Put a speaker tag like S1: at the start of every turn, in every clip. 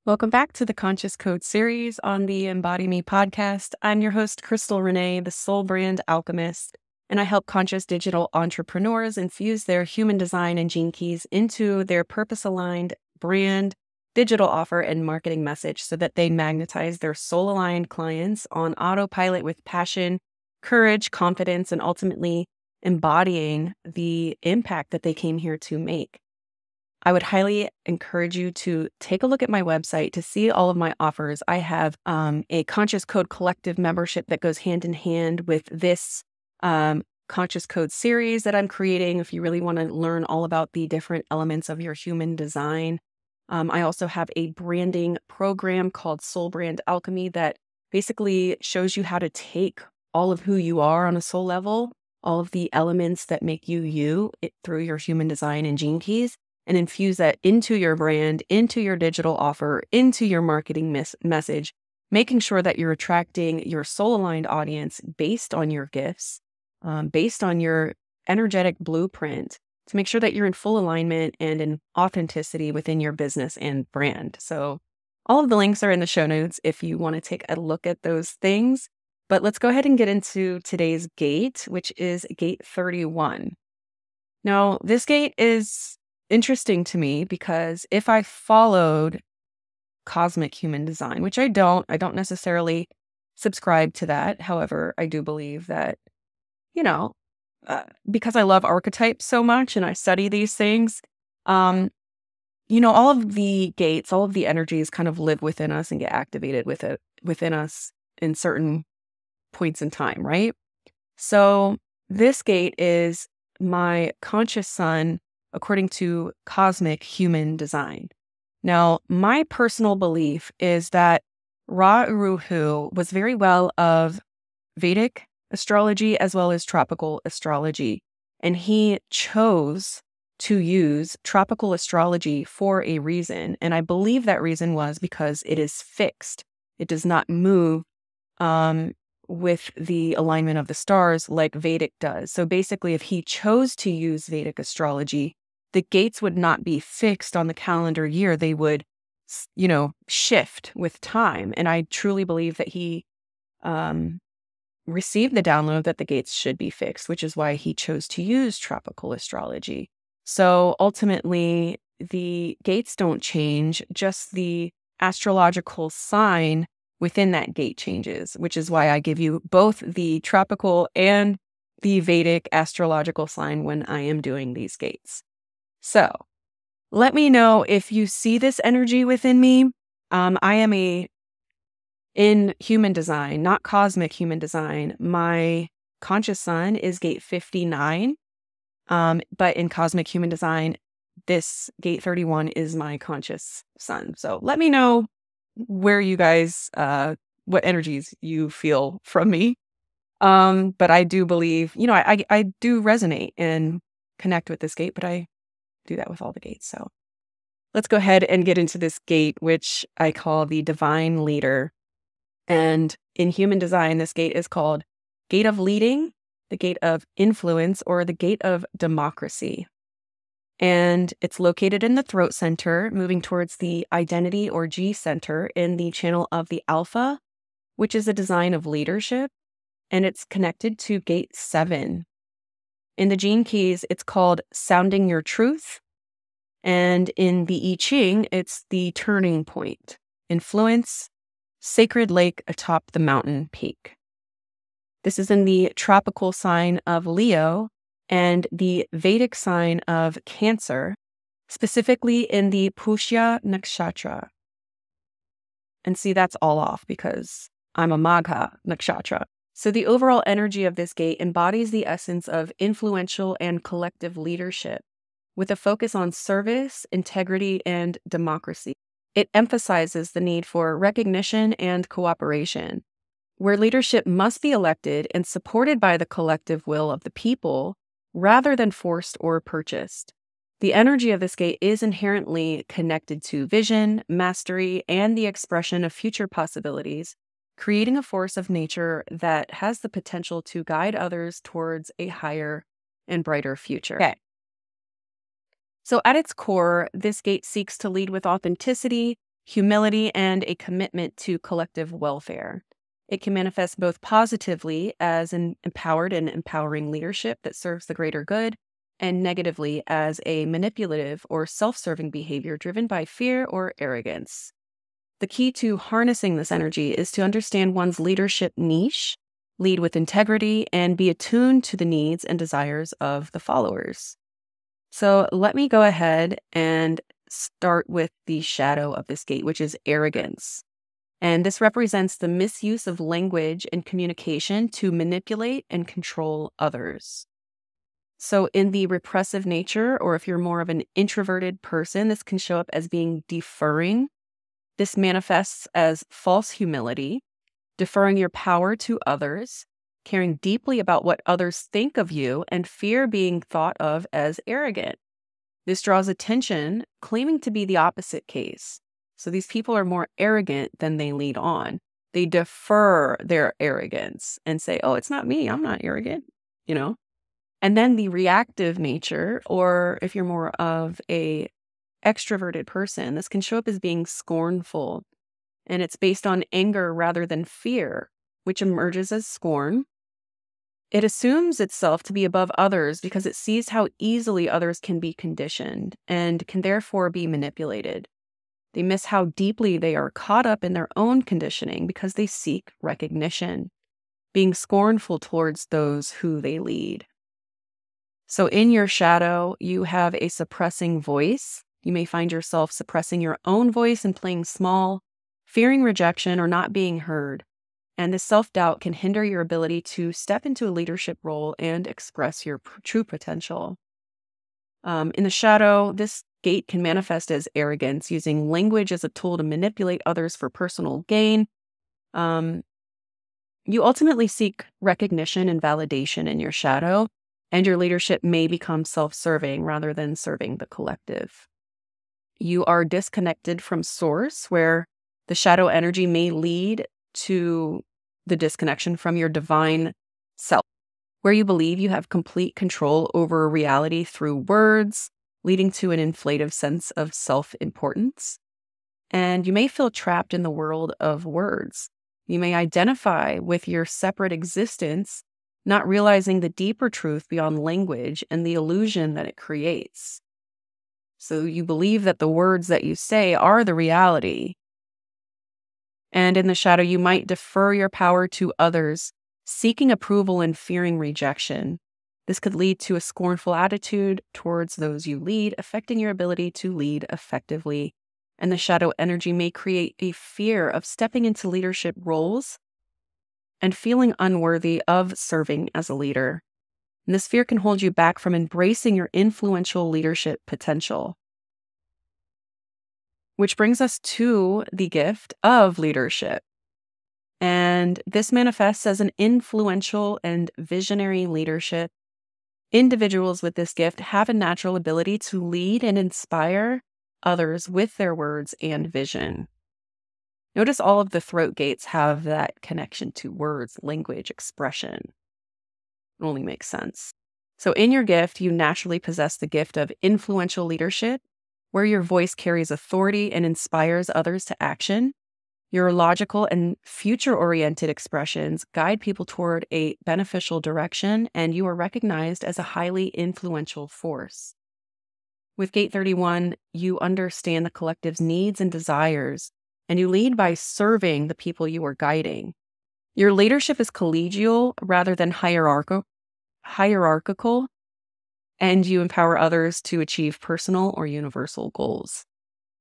S1: Welcome back to the Conscious Code series on the EmbodyME Podcast. I'm your host, Crystal Renae, the soul brand alchemist, and I help conscious digital entrepreneurs infuse their human design and gene keys into their purpose-aligned brand, digital offer, and marketing message so that they magnetize their soul-aligned clients on autopilot with passion, courage, confidence, and ultimately embodying the impact that they came here to make. I would highly encourage you to take a look at my website to see all of my offers. I have a Conscious Code Collective membership that goes hand in hand with this Conscious Code series that I'm creating if you really want to learn all about the different elements of your human design. I also have a branding program called Soul Brand Alchemy that basically shows you how to take all of who you are on a soul level, all of the elements that make you through your human design and gene keys, and infuse that into your brand, into your digital offer, into your marketing message, making sure that you're attracting your soul-aligned audience based on your gifts, based on your energetic blueprint, to make sure that you're in full alignment and in authenticity within your business and brand. So all of the links are in the show notes if you want to take a look at those things. But let's go ahead and get into today's gate, which is gate 31. Now, this gate is interesting to me because if I followed cosmic human design, which I don't necessarily subscribe to that. However, I do believe that, because I love archetypes so much and I study these things, all of the gates, all of the energies kind of live within us and get activated within us in certain points in time, right? So this gate is my conscious sun according to cosmic human design. Now, my personal belief is that Ra-Uru-Hu was very well of Vedic astrology as well as tropical astrology, and he chose to use tropical astrology for a reason, and I believe that reason was because it is fixed. It does not move with the alignment of the stars like Vedic does. So basically, if he chose to use Vedic astrology, the gates would not be fixed on the calendar year. They would, shift with time. And I truly believe that he received the download that the gates should be fixed, which is why he chose to use tropical astrology. So ultimately, the gates don't change, just the astrological sign within that gate changes, which is why I give you both the tropical and the Vedic astrological sign when I am doing these gates. So let me know if you see this energy within me. I am in human design, not cosmic human design. My conscious sun is gate 59. But in cosmic human design, this gate 31 is my conscious sun. So let me know where you guys, what energies you feel from me. But I do believe, I do resonate and connect with this gate, but I do that with all the gates. So let's go ahead and get into this gate, which I call the divine leader. And in human design, this gate is called gate of leading, the gate of influence, or the gate of democracy. And it's located in the throat center, moving towards the identity or G center in the channel of the alpha, which is a design of leadership. And it's connected to gate 7. In the gene keys, it's called sounding your truth. And in the I Ching, it's the turning point, influence, sacred lake atop the mountain peak. This is in the tropical sign of Leo and the Vedic sign of Cancer, specifically in the Pushya Nakshatra. And see, that's all off because I'm a Magha Nakshatra. So the overall energy of this gate embodies the essence of influential and collective leadership with a focus on service, integrity, and democracy. It emphasizes the need for recognition and cooperation, where leadership must be elected and supported by the collective will of the people rather than forced or purchased. The energy of this gate is inherently connected to vision, mastery, and the expression of future possibilities, creating a force of nature that has the potential to guide others towards a higher and brighter future. Okay. So at its core, this gate seeks to lead with authenticity, humility, and a commitment to collective welfare. It can manifest both positively as an empowered and empowering leadership that serves the greater good, and negatively as a manipulative or self-serving behavior driven by fear or arrogance. The key to harnessing this energy is to understand one's leadership niche, lead with integrity, and be attuned to the needs and desires of the followers. So let me go ahead and start with the shadow of this gate, which is arrogance. And this represents the misuse of language and communication to manipulate and control others. So in the repressive nature, or if you're more of an introverted person, this can show up as being deferring. This manifests as false humility, deferring your power to others, caring deeply about what others think of you, and fear being thought of as arrogant. This draws attention, claiming to be the opposite case. So these people are more arrogant than they lead on. They defer their arrogance and say, oh, it's not me. I'm not arrogant, And then the reactive nature, or if you're more of a extroverted person, this can show up as being scornful. And it's based on anger rather than fear, which emerges as scorn. It assumes itself to be above others because it sees how easily others can be conditioned and can therefore be manipulated. They miss how deeply they are caught up in their own conditioning because they seek recognition, being scornful towards those who they lead. So in your shadow, you have a suppressing voice. You may find yourself suppressing your own voice and playing small, fearing rejection or not being heard. And this self-doubt can hinder your ability to step into a leadership role and express your true potential. In the shadow, this gate can manifest as arrogance, using language as a tool to manipulate others for personal gain. You ultimately seek recognition and validation in your shadow, and your leadership may become self-serving rather than serving the collective. You are disconnected from source, where the shadow energy may lead to the disconnection from your divine self, where you believe you have complete control over reality through words, leading to an inflative sense of self-importance. And you may feel trapped in the world of words. You may identify with your separate existence, not realizing the deeper truth beyond language and the illusion that it creates. So you believe that the words that you say are the reality. And in the shadow, you might defer your power to others, seeking approval and fearing rejection. This could lead to a scornful attitude towards those you lead, affecting your ability to lead effectively. And the shadow energy may create a fear of stepping into leadership roles and feeling unworthy of serving as a leader. And this fear can hold you back from embracing your influential leadership potential. Which brings us to the gift of leadership. And this manifests as an influential and visionary leadership. Individuals with this gift have a natural ability to lead and inspire others with their words and vision. Notice all of the throat gates have that connection to words, language, expression. It only makes sense. So in your gift, you naturally possess the gift of influential leadership, where your voice carries authority and inspires others to action. Your logical and future-oriented expressions guide people toward a beneficial direction, and you are recognized as a highly influential force. With Gate 31, you understand the collective's needs and desires, and you lead by serving the people you are guiding. Your leadership is collegial rather than hierarchical, and you empower others to achieve personal or universal goals.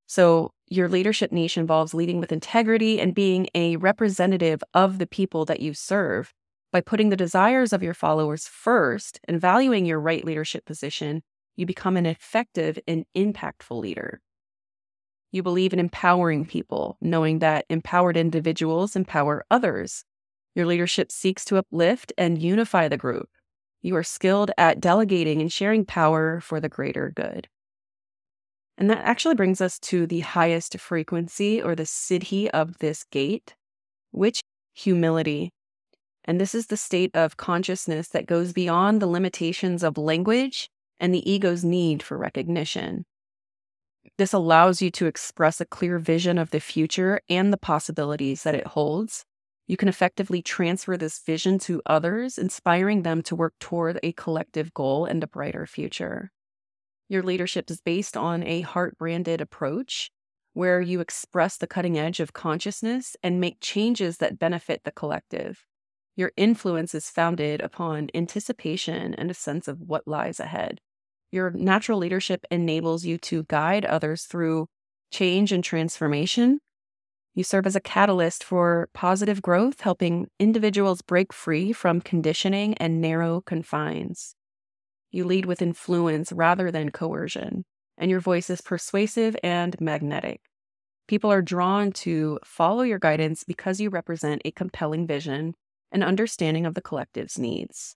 S1: So your leadership niche involves leading with integrity and being a representative of the people that you serve. By putting the desires of your followers first and valuing your right leadership position, you become an effective and impactful leader. You believe in empowering people, knowing that empowered individuals empower others. Your leadership seeks to uplift and unify the group. You are skilled at delegating and sharing power for the greater good. And that actually brings us to the highest frequency, or the Siddhi of this gate, which is humility. And this is the state of consciousness that goes beyond the limitations of language and the ego's need for recognition. This allows you to express a clear vision of the future and the possibilities that it holds. You can effectively transfer this vision to others, inspiring them to work toward a collective goal and a brighter future. Your leadership is based on a heart-branded approach where you express the cutting edge of consciousness and make changes that benefit the collective. Your influence is founded upon anticipation and a sense of what lies ahead. Your natural leadership enables you to guide others through change and transformation. You serve as a catalyst for positive growth, helping individuals break free from conditioning and narrow confines. You lead with influence rather than coercion, and your voice is persuasive and magnetic. People are drawn to follow your guidance because you represent a compelling vision and understanding of the collective's needs.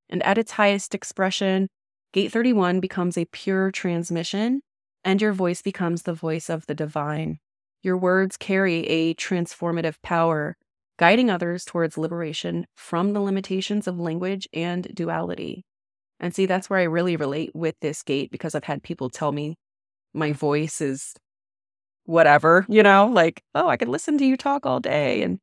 S1: And at its highest expression, Gate 31 becomes a pure transmission, and your voice becomes the voice of the divine. Your words carry a transformative power, guiding others towards liberation from the limitations of language and duality. And see, that's where I really relate with this gate, because I've had people tell me my voice is whatever, like, oh, I could listen to you talk all day. And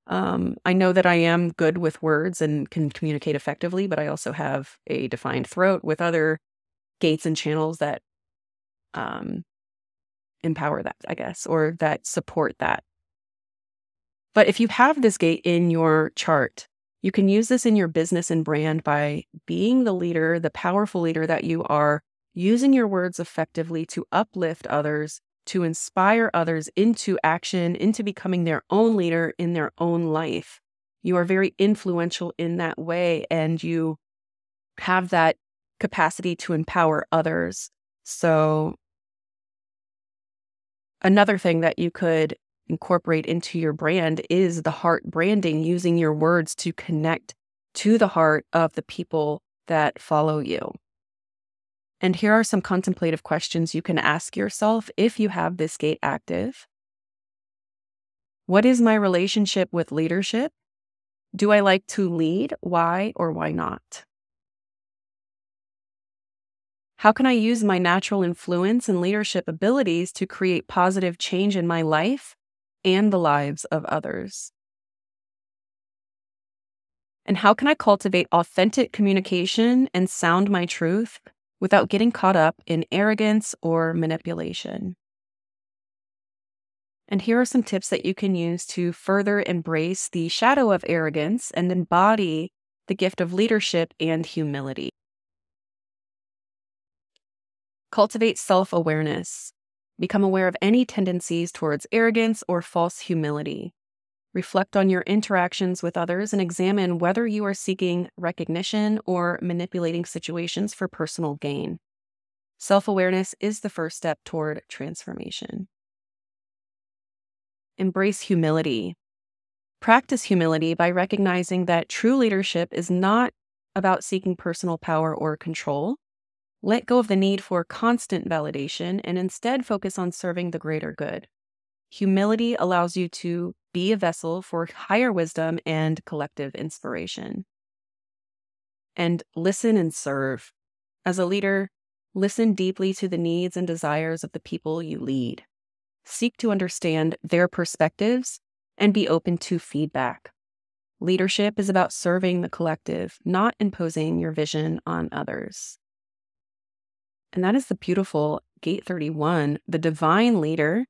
S1: I know that I am good with words and can communicate effectively, but I also have a defined throat with other gates and channels that empower that, I guess, or that support that. But if you have this gate in your chart, you can use this in your business and brand by being the leader, the powerful leader that you are, using your words effectively to uplift others, to inspire others into action, into becoming their own leader in their own life. You are very influential in that way, and you have that capacity to empower others. So another thing that you could incorporate into your brand is the heart branding, using your words to connect to the heart of the people that follow you. And here are some contemplative questions you can ask yourself if you have this gate active. What is my relationship with leadership? Do I like to lead? Why or why not? How can I use my natural influence and leadership abilities to create positive change in my life and the lives of others? And how can I cultivate authentic communication and sound my truth without getting caught up in arrogance or manipulation? And here are some tips that you can use to further embrace the shadow of arrogance and embody the gift of leadership and humility. Cultivate self-awareness. Become aware of any tendencies towards arrogance or false humility. Reflect on your interactions with others and examine whether you are seeking recognition or manipulating situations for personal gain. Self-awareness is the first step toward transformation. Embrace humility. Practice humility by recognizing that true leadership is not about seeking personal power or control. Let go of the need for constant validation and instead focus on serving the greater good. Humility allows you to be a vessel for higher wisdom and collective inspiration. And listen and serve. As a leader, listen deeply to the needs and desires of the people you lead. Seek to understand their perspectives and be open to feedback. Leadership is about serving the collective, not imposing your vision on others. And that is the beautiful Gate 31, the divine leader,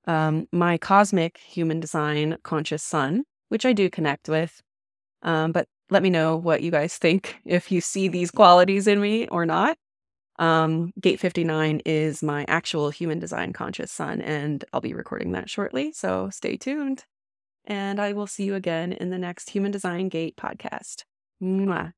S1: my cosmic human design conscious sun, which I do connect with. But let me know what you guys think, if you see these qualities in me or not. Gate 59 is my actual human design conscious sun, and I'll be recording that shortly. So stay tuned. And I will see you again in the next Human Design Gate podcast. Mwah.